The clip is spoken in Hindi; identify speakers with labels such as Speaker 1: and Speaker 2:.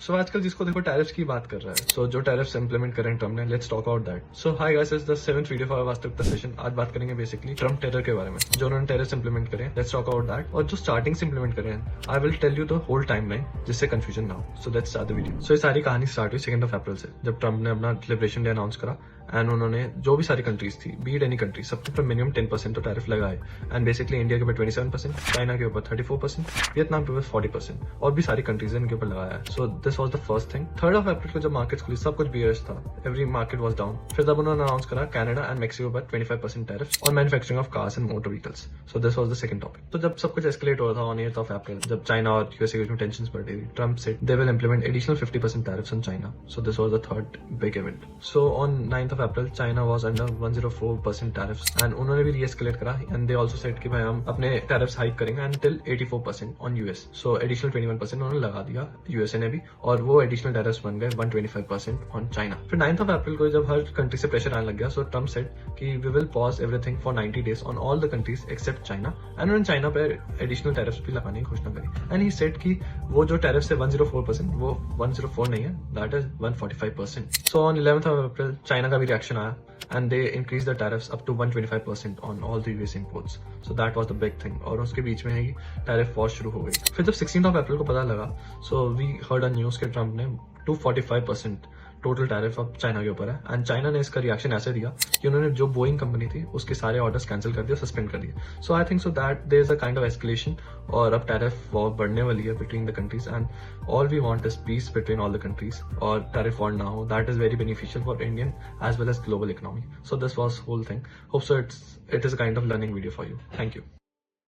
Speaker 1: सो आजकल जिसको देखो टैरिफ्स की बात कर रहा है, सो जो टैरिफ्स इंप्लीमेंट करें ट्रम्प ने, let's talk about that. So hi guys, is the 7th video for वास्तविकता सेशन। आज बात करेंगे बेसिकली ट्रम्प टेरर के बारे में, जो उन्होंने टेरर्स इंप्लीमेंट करे। Let's talk about that. और जो स्टार्टिंग से इंप्लीमेंट करे हैं, I will tell you the whole timeline, जिससे कंफ्यूजन ना हो। So let's start the video. So ये सारी कहानी स्टार्ट हुई 2 अप्रैल से, जब ट्रम्प ने अपना लिबरेशन डे अनाउंस करा एंड उन्होंने जो भी सारी कंट्रीज थी, बीट एनी कंट्री, सबके ऊपर मिनिमम 10% तो टैरिफ लगाए। एंड बेसिकली इंडिया के ऊपर 27%, चाइना के ऊपर 34%, वियतनाम के ऊपर 40% और भी सारी कंट्रीज इनके ऊपर लगाया है। सो this was the first thing. 3 अप्रैल को जब मार्केट्स खुली, सब कुछ बियर्स था, एवरी मार्केट वाज डाउन। फिर तब उन्होंने अनाउंस करा कनाडा एंड मेक्सिको पर 25% टैरिफ और manufacturing of cars and motor vehicles. So this was the second topic. तो जब सब कुछ एस्केलेट हो रहा था ऑन 8 अप्रैल, जब चाइना और यूएसए के बीच में टेंशंस बढ़ रही थी, Trump said they will implement additional 50% tariffs on China. So this was the third big event. So on 9 April China was under 104% tariffs and उन्होंने भी रीएस्केलेट करा एंड दे आल्सो सेड कि भाई हम अपने टैरिफ्स हाइक करेंगे and till 84% on US. So additional 21% उन्होंने लगा दिया यूएसए ने भी, और वो एडिशनल टैरिफ्स बन गए 125% ऑन चाइना। फिर 9 अप्रैल को जब हर कंट्री से प्रेशर आने लग गया, सो ट्रम्प सेड कि we will pause everything for 90 days on all the countries except China. And उन्होंने चाइना पे एडिशनल टैरिफ्स भी लगाने की घोषणा करी। एंड ही सेड कि वो जो टैरिफ्स है 104%, वो 104 नहीं है, that is 145%। So on 11 April China का भी रिएक्शन आया and they increased the tariffs up to 125% on all the US imports. So that was the big thing. और उसके बीच में ही टैरिफ वॉर शुरू हो गई। फिर जब 16 अप्रैल को पता लगा, so we heard a news के ट्रम्प ने 245% टोटल टैरिफ अब चाइना के ऊपर है। एंड चाइना ने इसका रिएक्शन ऐसे दिया कि उन्होंने जो बोइंग कंपनी थी उसके सारे ऑर्डर्स कैंसिल कर दिए, सस्पेंड कर दिए। So I think so that there is a kind of escalation, और अब टैरिफ वॉर बढ़ने वाली है between the countries and all we want is peace between all the countries. और टैरिफ वॉर ना हो, that is very beneficial for Indian as well as global economy. So this was whole thing. Hope so it is a kind of learning video for you. Thank you.